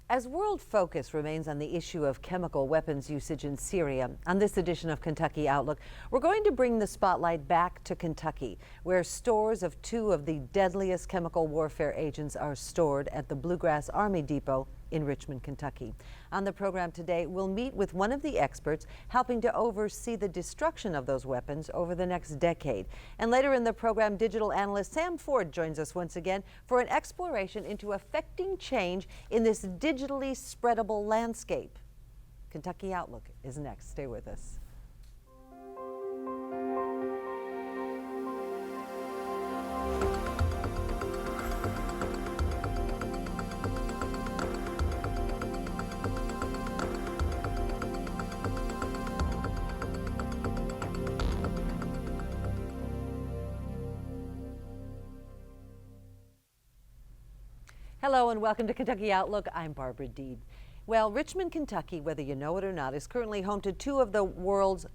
As world focus remains on the issue of chemical weapons usage in Syria, on this edition of Kentucky Outlook, we're going to bring the spotlight back to Kentucky, where stores of two of the deadliest chemical warfare agents are stored at the Bluegrass Army Depot in Richmond, Kentucky. On the program today, we'll meet with one of the experts helping to oversee the destruction of those weapons over the next decade. And later in the program, digital analyst Sam Ford joins us once again for an exploration into affecting change in this digitally spreadable landscape. Kentucky Outlook is next. Stay with us. Hello and welcome to Kentucky Outlook. I'm Barbara Deed. Well, Richmond, Kentucky, whether you know it or not, is currently home to two of the world's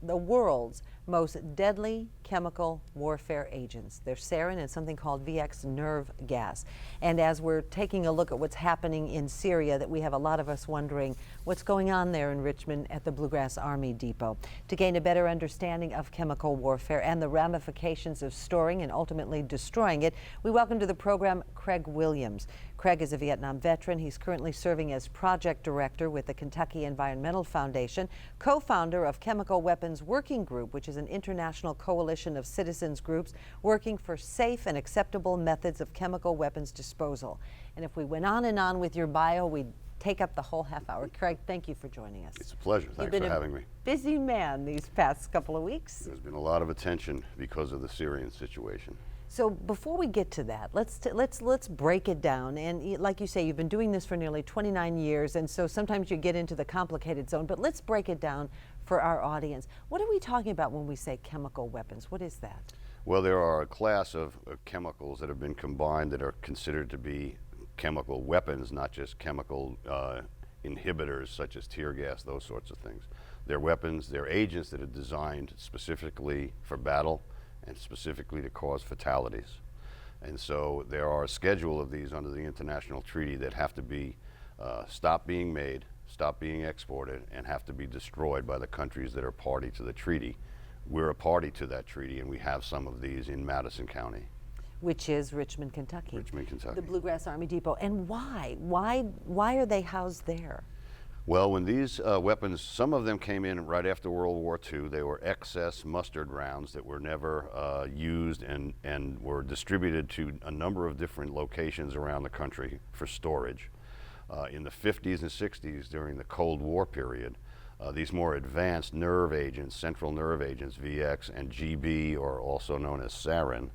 most deadly chemical warfare agents. They're sarin and something called VX nerve gas. And as we're taking a look at what's happening in Syria, that we have a lot of us wondering what's going on there in Richmond at the Bluegrass Army Depot. To gain a better understanding of chemical warfare and the ramifications of storing and ultimately destroying it, we welcome to the program Craig Williams. Craig is a Vietnam veteran. He's currently serving as project director with the Kentucky Environmental Foundation, co-founder of Chemical Weapons Working Group, which is an international coalition of citizens groups working for safe and acceptable methods of chemical weapons disposal. And if we went on and on with your bio, we'd take up the whole half hour. Craig, thank you for joining us. It's a pleasure. Thanks for having me. Busy man these past couple of weeks. There's been a lot of attention because of the Syrian situation. So before we get to that, let's break it down. And like you say, you've been doing this for nearly 29 years, and so sometimes you get into the complicated zone, but let's break it down for our audience. What are we talking about when we say chemical weapons? What is that? Well, there are a class of chemicals that have been combined that are considered to be chemical weapons, not just chemical inhibitors such as tear gas, those sorts of things. They're weapons, they're agents that are designed specifically for battle and specifically to cause fatalities. And so there are a schedule of these under the international treaty that have to be stopped being made, stop being exported, and have to be destroyed by the countries that are party to the treaty. We're a party to that treaty, and we have some of these in Madison County. Which is Richmond, Kentucky. Richmond, Kentucky. The Bluegrass Army Depot. And why? Why are they housed there? Well, when these weapons, some of them came in right after World War II. They were excess mustard rounds that were never used and were distributed to a number of different locations around the country for storage. In the 50s and 60s, during the Cold War period, these more advanced nerve agents, central nerve agents, VX and GB, or also known as sarin,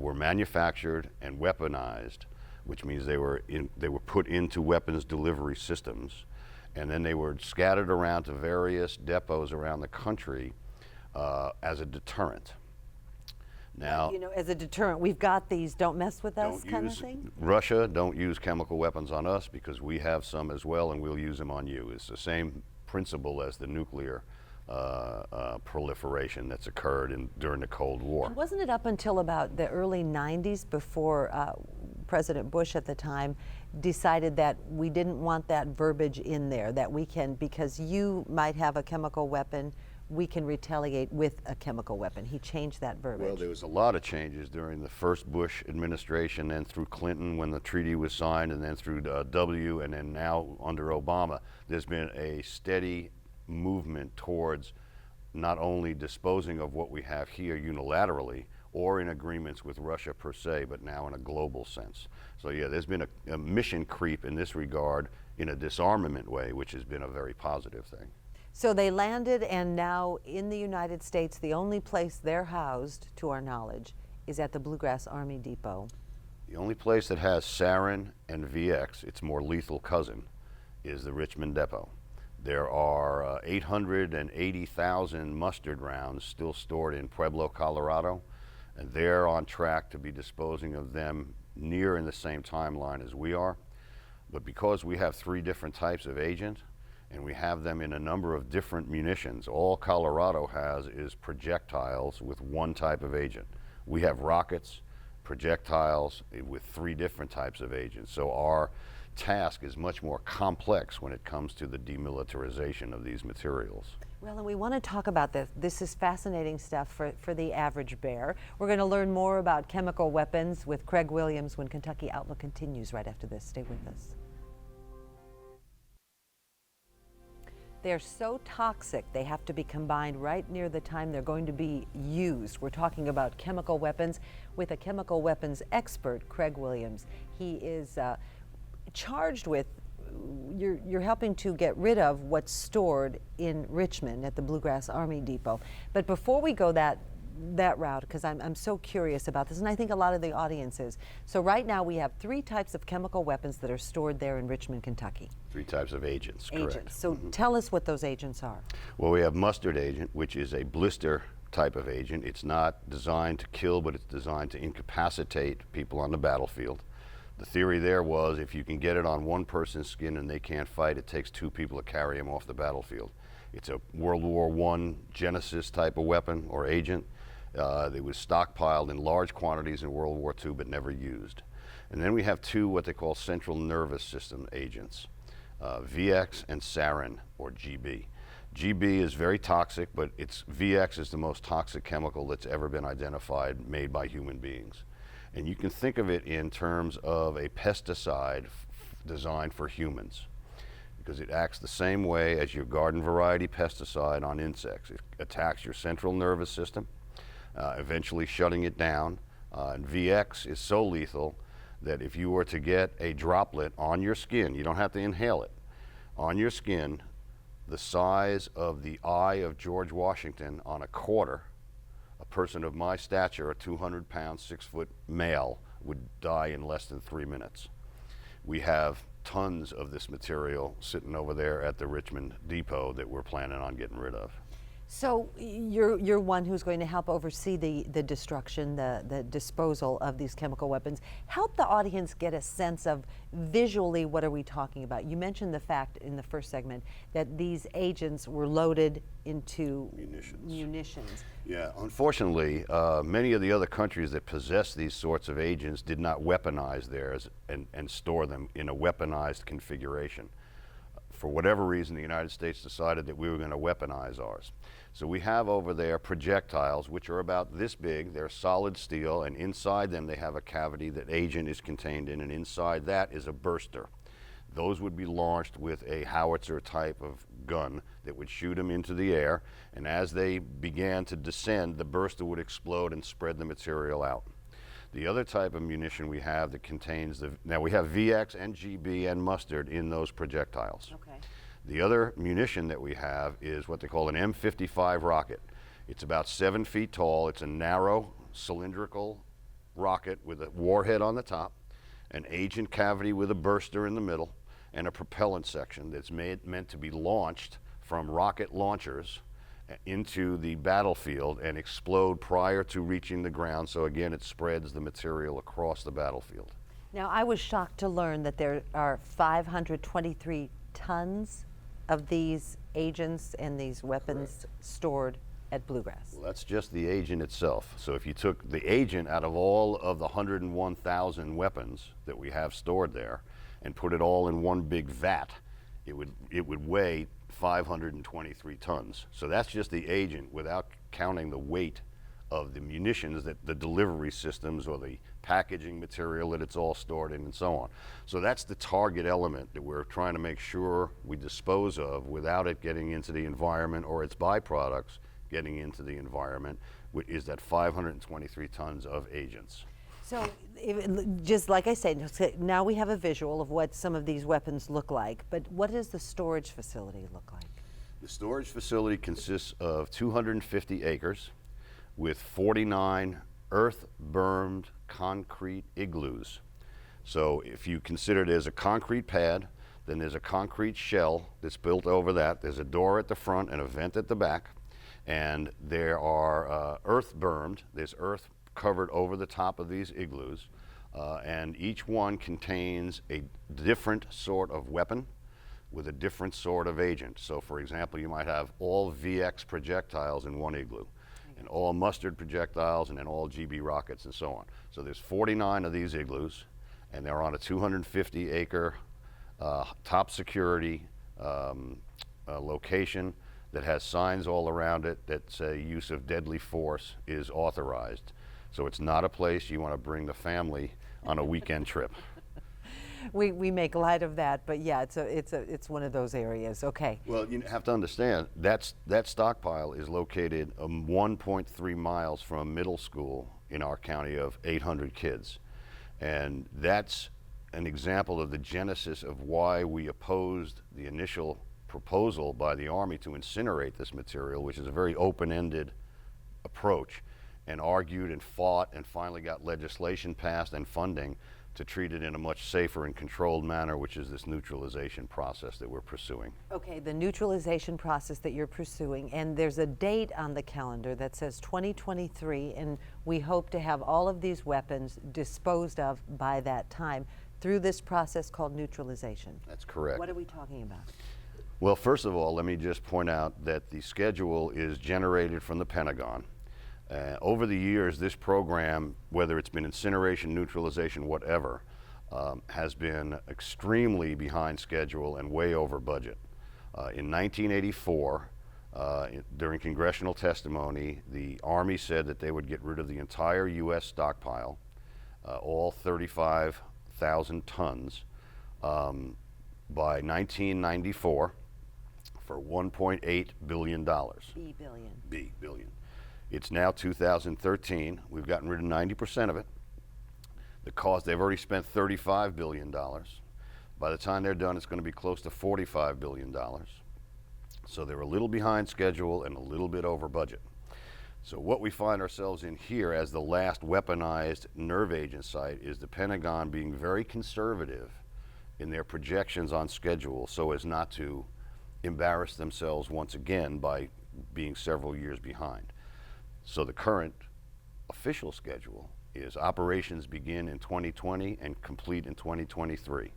were manufactured and weaponized, which means they were put into weapons delivery systems. And then they were scattered around to various depots around the country as a deterrent. Now, you know, as a deterrent, we've got these don't mess with us kind of thing? Russia, don't use chemical weapons on us because we have some as well and we'll use them on you. It's the same principle as the nuclear proliferation that's occurred during the Cold War. And wasn't it up until about the early 90s before President Bush at the time decided that we didn't want that verbiage in there, that we can, because you might have a chemical weapon, we can retaliate with a chemical weapon? He changed that verbiage. Well, there was a lot of changes during the first Bush administration, then through Clinton when the treaty was signed, and then through W, and then now under Obama. There's been a steady movement towards not only disposing of what we have here unilaterally or in agreements with Russia per se, but now in a global sense. So yeah, there's been a mission creep in this regard in a disarmament way, which has been a very positive thing. So they landed, and now in the United States, the only place they're housed, to our knowledge, is at the Bluegrass Army Depot. The only place that has sarin and VX, its more lethal cousin, is the Richmond Depot. There are 880,000 mustard rounds still stored in Pueblo, Colorado, and they're on track to be disposing of them near in the same timeline as we are. But because we have 3 different types of agent, and we have them in a number of different munitions, all Colorado has is projectiles with 1 type of agent. We have rockets, projectiles with 3 different types of agents. So our task is much more complex when it comes to the demilitarization of these materials. Well, and we want to talk about this. This is fascinating stuff for the average bear. We're going to learn more about chemical weapons with Craig Williams when Kentucky Outlook continues right after this. Stay with us. They're so toxic, they have to be combined right near the time they're going to be used. We're talking about chemical weapons with a chemical weapons expert, Craig Williams. He is charged with, you're helping to get rid of what's stored in Richmond at the Bluegrass Army Depot. But before we go that route, because I'm so curious about this, and I think a lot of the audience is. So right now we have 3 types of chemical weapons that are stored there in Richmond, Kentucky. 3 types of agents, correct. Agents. So tell us what those agents are. Well, we have mustard agent, which is a blister type of agent. It's not designed to kill, but it's designed to incapacitate people on the battlefield. The theory there was if you can get it on one person's skin and they can't fight, it takes 2 people to carry them off the battlefield. It's a World War I Genesis type of weapon or agent. It was stockpiled in large quantities in World War II but never used. And then we have 2 what they call central nervous system agents, VX and sarin, or GB. GB is very toxic, but VX is the most toxic chemical that's ever been identified made by human beings. And you can think of it in terms of a pesticide designed for humans, because it acts the same way as your garden variety pesticide on insects. It attacks your central nervous system, eventually shutting it down. And VX is so lethal that if you were to get a droplet on your skin, you don't have to inhale it, on your skin, the size of the eye of George Washington on a quarter, a person of my stature, a 200-pound, 6-foot male, would die in less than 3 minutes. We have tons of this material sitting over there at the Richmond Depot that we're planning on getting rid of. So you're one who's going to help oversee the destruction, the disposal of these chemical weapons. Help the audience get a sense of visually what are we talking about. You mentioned the fact in the first segment that these agents were loaded into munitions. Yeah, unfortunately, many of the other countries that possess these sorts of agents did not weaponize theirs and store them in a weaponized configuration. For whatever reason, the United States decided that we were going to weaponize ours. So we have over there projectiles, which are about this big. They're solid steel, and inside them they have a cavity that agent is contained in, and inside that is a burster. Those would be launched with a howitzer type of gun that would shoot them into the air, and as they began to descend, the burster would explode and spread the material out. The other type of munition we have that contains now we have VX and GB and mustard in those projectiles. Okay. The other munition that we have is what they call an M55 rocket. It's about 7 feet tall. It's a narrow cylindrical rocket with a warhead on the top, an agent cavity with a burster in the middle, and a propellant section that's meant to be launched from rocket launchers into the battlefield and explode prior to reaching the ground. So again, it spreads the material across the battlefield. Now, I was shocked to learn that there are 523 tons of these agents and these weapons stored at Bluegrass. Well, that's just the agent itself. So if you took the agent out of all of the 101,000 weapons that we have stored there and put it all in one big vat, it would weigh 523 tons. So that's just the agent without counting the weight of the munitions, that the delivery systems or the packaging material that it's all stored in and so on. So that's the target element that we're trying to make sure we dispose of without it getting into the environment or its byproducts getting into the environment, which is that 523 tons of agents. So just like I said, now we have a visual of what some of these weapons look like, but what does the storage facility look like? The storage facility consists of 250 acres with 49 earth-bermed concrete igloos. So if you consider there's a concrete pad, then there's a concrete shell that's built over that. There's a door at the front and a vent at the back. And there are earth-bermed, there's earth covered over the top of these igloos. And each one contains a different sort of weapon with a different sort of agent. So for example, you might have all VX projectiles in one igloo, and all mustard projectiles, and then all GB rockets and so on. So there's 49 of these igloos, and they're on a 250 acre top security location that has signs all around it that say use of deadly force is authorized. So it's not a place you want to bring the family on a weekend trip. We make light of that, but yeah, it's one of those areas. Okay. Well, you have to understand that stockpile is located 1.3 miles from a middle school in our county of 800 kids, and that's an example of the genesis of why we opposed the initial proposal by the Army to incinerate this material, which is a very open-ended approach, and argued and fought and finally got legislation passed and funding to treat it in a much safer and controlled manner, which is this neutralization process that we're pursuing. Okay, the neutralization process that you're pursuing, and there's a date on the calendar that says 2023, and we hope to have all of these weapons disposed of by that time through this process called neutralization. That's correct. What are we talking about? Well, first of all, let me just point out that the schedule is generated from the Pentagon. Over the years, this program, whether it's been incineration, neutralization, whatever, has been extremely behind schedule and way over budget. In 1984, during congressional testimony, the Army said that they would get rid of the entire U.S. stockpile, all 35,000 tons, by 1994 for $1.8 billion. B billion. B billion. It's now 2013. We've gotten rid of 90% of it. The cost, they've already spent $35 billion. By the time they're done, it's going to be close to $45 billion. So they're a little behind schedule and a little bit over budget. So what we find ourselves in here as the last weaponized nerve agent site is the Pentagon being very conservative in their projections on schedule so as not to embarrass themselves once again by being several years behind. So the current official schedule is operations begin in 2020 and complete in 2023.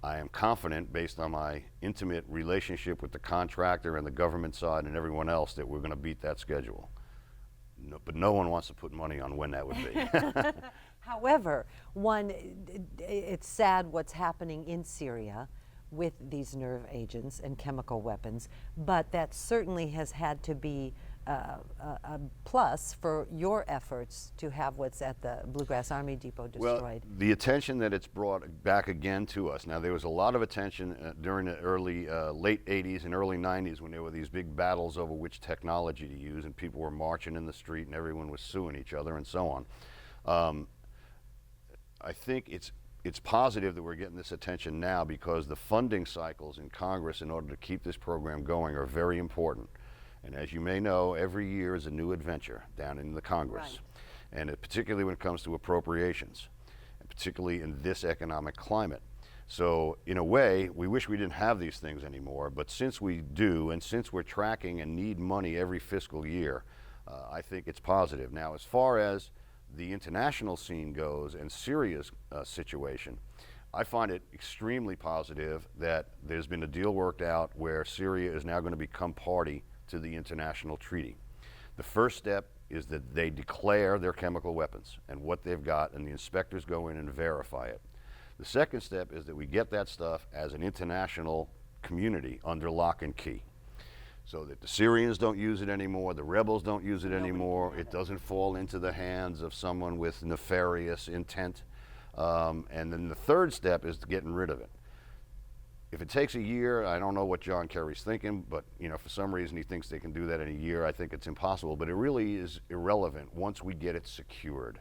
I am confident, based on my intimate relationship with the contractor and the government side and everyone else, that we're going to beat that schedule. No, but no one wants to put money on when that would be. However, it's sad what's happening in Syria with these nerve agents and chemical weapons, but that certainly has had to be a plus for your efforts to have what's at the Bluegrass Army Depot destroyed. Well, the attention that it's brought back again to us. Now, there was a lot of attention during the late 80s and early 90s when there were these big battles over which technology to use, and people were marching in the street and everyone was suing each other and so on. I think it's positive that we're getting this attention now because the funding cycles in Congress in order to keep this program going are very important. And as you may know, every year is a new adventure down in the Congress. Right. And particularly when it comes to appropriations, and particularly in this economic climate. So in a way, we wish we didn't have these things anymore, but since we do, and since we're tracking and need money every fiscal year, I think it's positive. Now, as far as the international scene goes and Syria's situation, I find it extremely positive that there's been a deal worked out where Syria is now going to become party to the international treaty. The first step is that they declare their chemical weapons and what they've got, and the inspectors go in and verify it. The second step is that we get that stuff as an international community under lock and key, so that the Syrians don't use it anymore, the rebels don't use it anymore, it doesn't fall into the hands of someone with nefarious intent. And then the third step is getting rid of it. If it takes a year, I don't know what John Kerry's thinking, but for some reason he thinks they can do that in a year. I think it's impossible, but it really is irrelevant once we get it secured.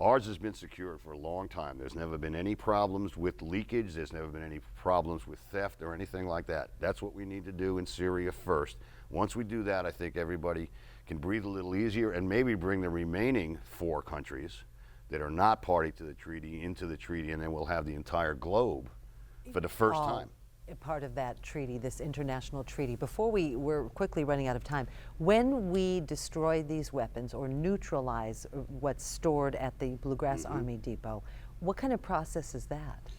Ours has been secured for a long time. There's never been any problems with leakage. There's never been any problems with theft or anything like that. That's what we need to do in Syria first. Once we do that, I think everybody can breathe a little easier and maybe bring the remaining 4 countries that are not party to the treaty into the treaty, and then we'll have the entire globe for the first time. A part of that treaty, this international treaty. Before we're quickly running out of time, when we destroy these weapons or neutralize what's stored at the Bluegrass Army Depot, what kind of process is that?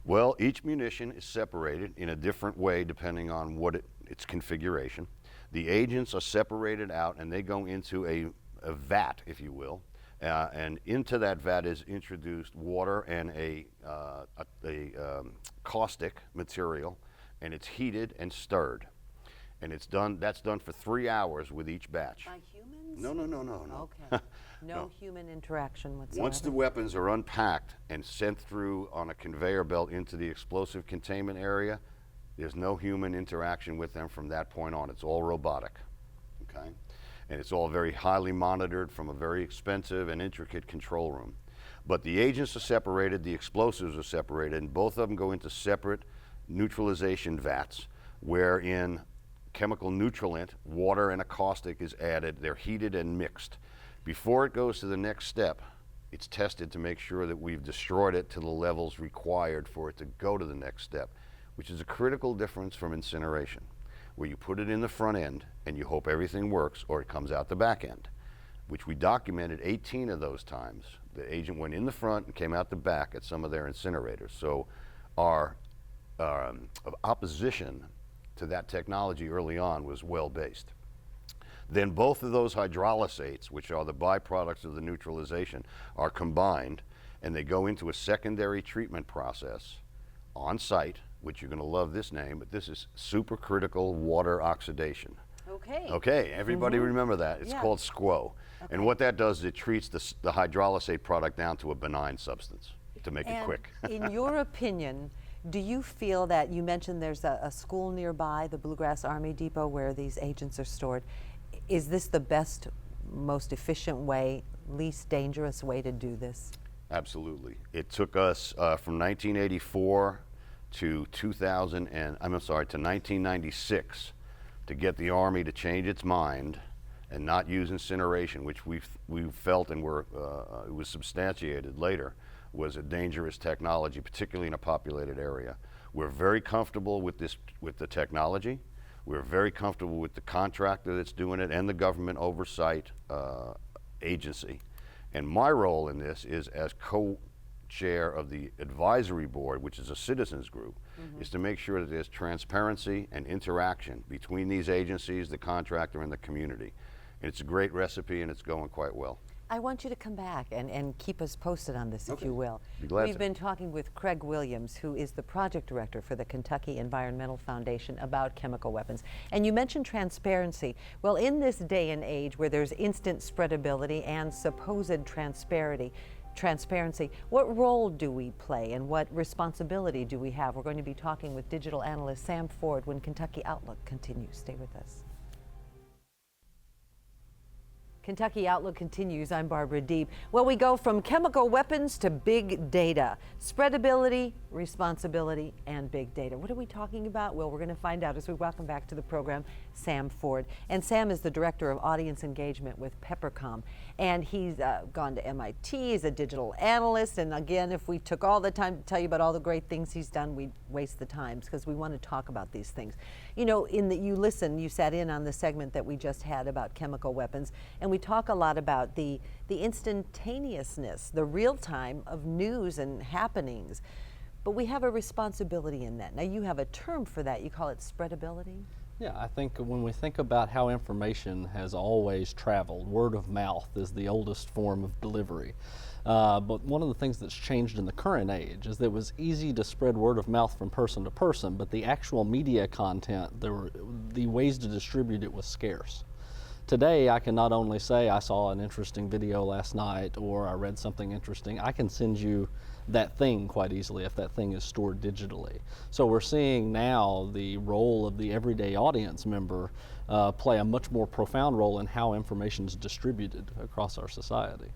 Well, each munition is separated in a different way depending on what its configuration. The agents are separated out and they go into a vat, if you will, And into that vat is introduced water and a caustic material, and it's heated and stirred. And that's done for 3 hours with each batch. By humans? No. Okay. No human interaction whatsoever. Once the weapons are unpacked and sent through on a conveyor belt into the explosive containment area, there's no human interaction with them from that point on. It's all robotic, okay? And it's all very highly monitored from a very expensive and intricate control room. But the agents are separated, the explosives are separated, and both of them go into separate neutralization vats, wherein chemical neutralant, water and a caustic, is added. They're heated and mixed. Before it goes to the next step, it's tested to make sure that we've destroyed it to the levels required for it to go to the next step, which is a critical difference from incineration, where you put it in the front end and you hope everything works, or it comes out the back end, which we documented 18 of those times. The agent went in the front and came out the back at some of their incinerators. So our opposition to that technology early on was well-based. Then both of those hydrolysates, which are the byproducts of the neutralization, are combined, and they go into a secondary treatment process on site, which you're going to love this name, but this is supercritical water oxidation. Okay. Okay, everybody remember that. It's called SQO. Okay. And what that does is it treats the hydrolysate product down to a benign substance, to make it quick. In your opinion, do you feel that, you mentioned there's a school nearby, the Bluegrass Army Depot, where these agents are stored. Is this the best, most efficient way, least dangerous way to do this? Absolutely. It took us from 1984 to 1996 to get the Army to change its mind and not use incineration, which we felt and it was substantiated later, was a dangerous technology, particularly in a populated area. We're very comfortable with the technology. We're very comfortable with the contractor that's doing it and the government oversight agency. And my role in this is as co-chair of the advisory board, which is a citizens group, is to make sure that there's transparency and interaction between these agencies, the contractor, and the community. And it's a great recipe, and it's going quite well. I want you to come back and keep us posted on this, if you will. Be glad We've to. been talking with Craig Williams, who is the project director for the Kentucky Environmental Foundation, about chemical weapons. And you mentioned transparency. Well, in this day and age where there's instant spreadability and supposed transparency, what role do we play and what responsibility do we have? We're going to be talking with digital analyst Sam Ford when Kentucky Outlook continues. Stay with us. Kentucky Outlook continues. I'm Barbara Deeb. Well, we go from chemical weapons to big data. Spreadability, responsibility, and big data. What are we talking about? Well, we're going to find out as we welcome back to the program Sam Ford. And Sam is the Director of Audience Engagement with Peppercom. And he's gone to MIT, he's a digital analyst. And again, if we took all the time to tell you about all the great things he's done, we'd waste the time because we want to talk about these things. You know, you sat in on the segment that we just had about chemical weapons, and we talk a lot about the instantaneousness, the real time of news and happenings. But we have a responsibility in that. Now, you have a term for that. You call it spreadability. Yeah, I think when we think about how information has always traveled, word of mouth is the oldest form of delivery. But one of the things that's changed in the current age is that it was easy to spread word of mouth from person to person, but the actual media content, the ways to distribute it was scarce. Today, I can not only say I saw an interesting video last night or I read something interesting, I can send you that thing quite easily if that thing is stored digitally. So we're seeing now the role of the everyday audience member play a much more profound role in how information is distributed across our society.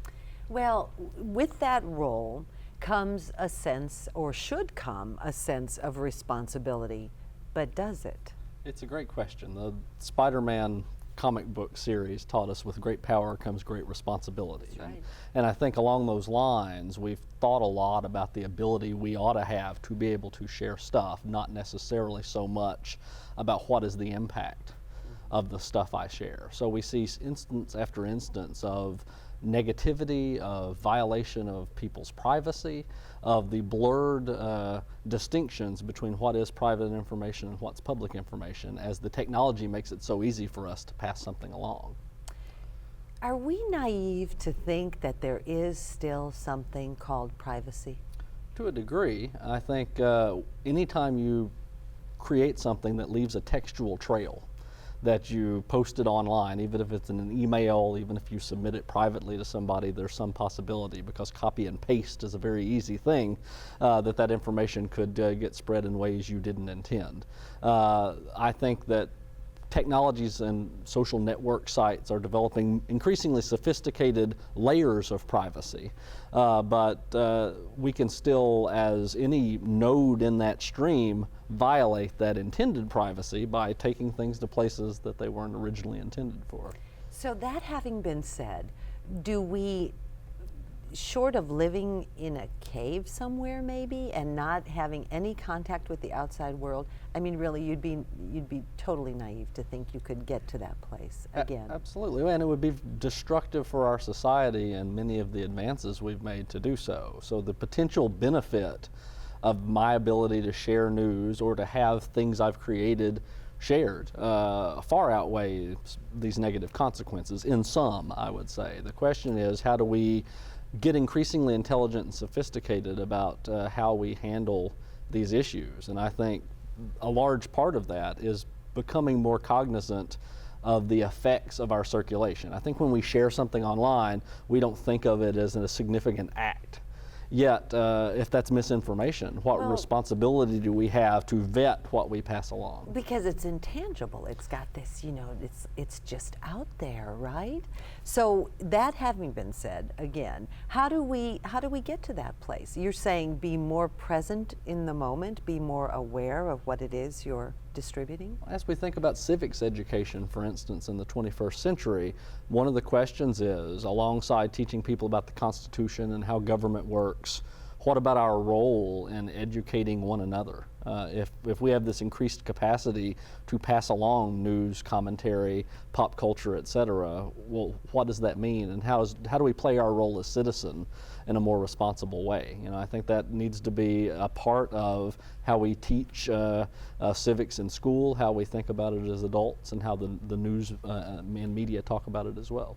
Well, with that role comes a sense, or should come a sense, of responsibility. But does it? It's a great question. The Spider-Man comic book series taught us with great power comes great responsibility. That's right. And I think along those lines, we've thought a lot about the ability we ought to have to be able to share stuff, not necessarily so much about what is the impact of the stuff I share. So we see instance after instance of negativity, of violation of people's privacy, of the blurred distinctions between what is private information and what's public information, as the technology makes it so easy for us to pass something along. Are we naive to think that there is still something called privacy? To a degree, I think anytime you create something that leaves a textual trail, that you post it online, even if it's in an email, even if you submit it privately to somebody, there's some possibility, because copy and paste is a very easy thing, that information could get spread in ways you didn't intend. I think that technologies and social network sites are developing increasingly sophisticated layers of privacy, but we can still, as any node in that stream, violate that intended privacy by taking things to places that they weren't originally intended for. So that having been said, do we, short of living in a cave somewhere maybe and not having any contact with the outside world, I mean, really, you'd be totally naive to think you could get to that place again. Absolutely, and it would be destructive for our society and many of the advances we've made to do so. So the potential benefit of my ability to share news or to have things I've created shared far outweighs these negative consequences in some, I would say. The question is, how do we get increasingly intelligent and sophisticated about how we handle these issues? And I think a large part of that is becoming more cognizant of the effects of our circulation. I think when we share something online, we don't think of it as a significant act. Yet, if that's misinformation, what responsibility do we have to vet what we pass along? Because it's intangible. It's got this, you know, it's just out there, right? So that having been said, again, how do we get to that place? You're saying be more present in the moment, be more aware of what it is you're distributing? As we think about civics education, for instance, in the 21st century, one of the questions is, alongside teaching people about the Constitution and how government works, what about our role in educating one another? If we have this increased capacity to pass along news, commentary, pop culture, etc., well, what does that mean, and how do we play our role as citizen in a more responsible way? You know, I think that needs to be a part of how we teach civics in school, how we think about it as adults, and how the news and media talk about it as well.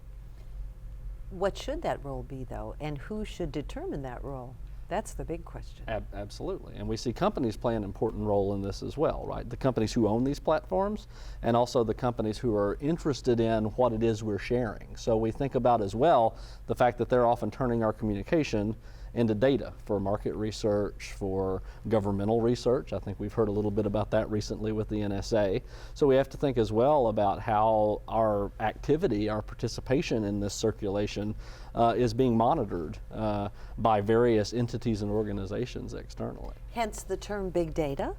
What should that role be, though, and who should determine that role? That's the big question. Absolutely, and we see companies play an important role in this as well, right? The companies who own these platforms, and also the companies who are interested in what it is we're sharing. So we think about as well the fact that they're often turning our communication into data for market research, for governmental research. I think we've heard a little bit about that recently with the NSA. So we have to think as well about how our activity, our participation in this circulation is being monitored by various entities and organizations externally. Hence the term big data.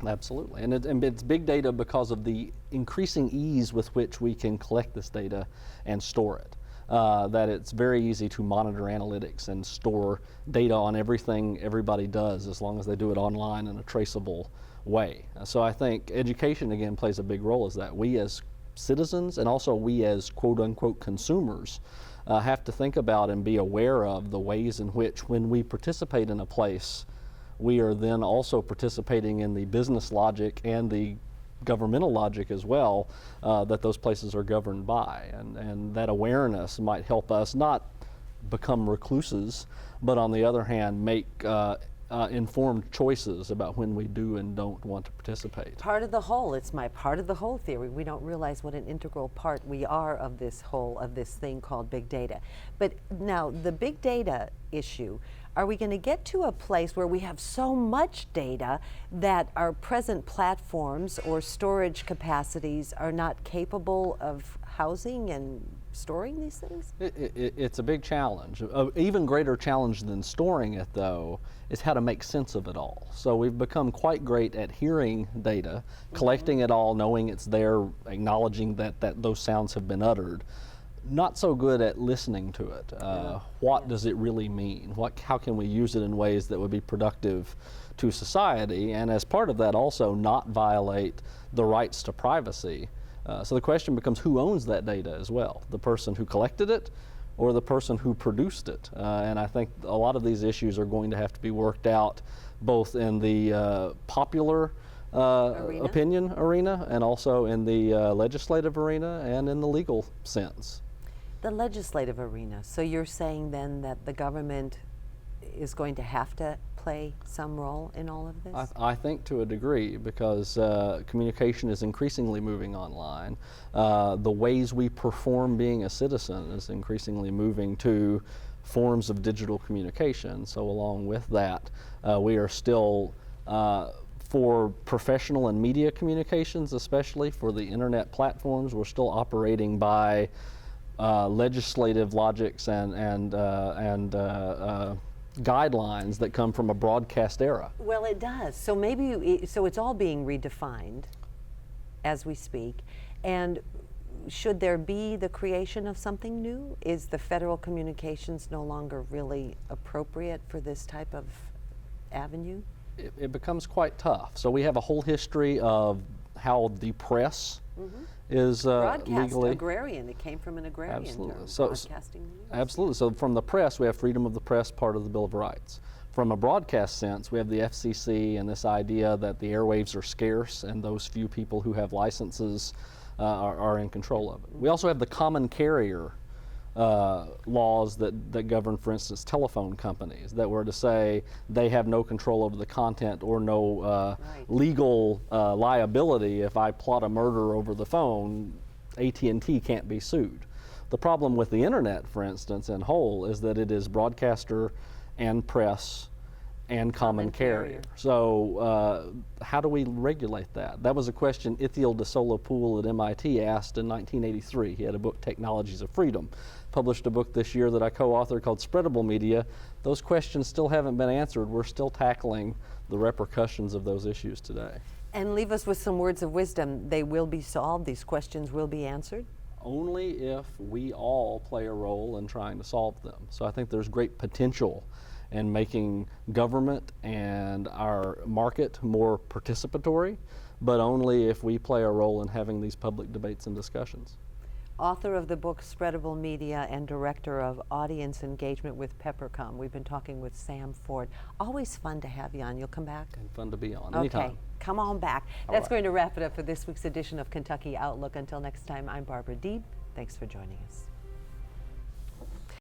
Absolutely, and it's big data because of the increasing ease with which we can collect this data and store it. That it's very easy to monitor analytics and store data on everything everybody does, as long as they do it online in a traceable way. So I think education again plays a big role as that. We as citizens, and also we as quote unquote consumers, have to think about and be aware of the ways in which, when we participate in a place, we are then also participating in the business logic and the governmental logic as well, that those places are governed by. And that awareness might help us not become recluses, but on the other hand, make informed choices about when we do and don't want to participate. Part of the whole, it's my part of the whole theory. We don't realize what an integral part we are of this whole, of this thing called big data. But now, the big data issue, are we going to get to a place where we have so much data that our present platforms or storage capacities are not capable of housing and storing these things? It's a big challenge. An even greater challenge than storing it, though, is how to make sense of it all. So we've become quite great at hearing data, collecting it all, knowing it's there, acknowledging that those sounds have been uttered. Not so good at listening to it. What does it really mean? How can we use it in ways that would be productive to society, and as part of that also not violate the rights to privacy? So the question becomes, who owns that data as well? The person who collected it or the person who produced it? And I think a lot of these issues are going to have to be worked out both in the popular opinion arena and also in the legislative arena and in the legal sense. The legislative arena. So you're saying then that the government is going to have to play some role in all of this? I think to a degree, because communication is increasingly moving online. The ways we perform being a citizen is increasingly moving to forms of digital communication. So along with that, we are still, for professional and media communications, especially for the internet platforms, we're still operating by legislative logics and guidelines that come from a broadcast era. Well, it does. So maybe, so it's all being redefined as we speak. And should there be the creation of something new? Is the federal communications no longer really appropriate for this type of avenue? It becomes quite tough. So we have a whole history of how the press is legally agrarian. It came from an agrarian Absolutely. term, So, broadcasting news. absolutely. So from the press, we have freedom of the press, part of the Bill of Rights. From a broadcast sense, we have the FCC and this idea that the airwaves are scarce and those few people who have licenses are in control of it. We also have the common carrier laws that govern, for instance, telephone companies that were to say they have no control over the content or no legal liability. If I plot a murder over the phone, AT&T can't be sued. The problem with the internet, for instance, in whole, is that it is broadcaster and press and common carrier. So how do we regulate that? That was a question Ithiel de Solopoul at MIT asked in 1983. He had a book, Technologies of Freedom. Published a book this year that I co-authored called Spreadable Media. Those questions still haven't been answered. We're still tackling the repercussions of those issues today. And leave us with some words of wisdom. They will be solved. These questions will be answered. Only if we all play a role in trying to solve them. So I think there's great potential in making government and our market more participatory, but only if we play a role in having these public debates and discussions. Author of the book Spreadable Media and Director of Audience Engagement with Peppercom. We've been talking with Sam Ford. Always fun to have you on. You'll come back? And fun to be on Okay, anytime. come on back. All That's right. going to wrap it up for this week's edition of Kentucky Outlook. Until next time, I'm Barbara Deeb. Thanks for joining us.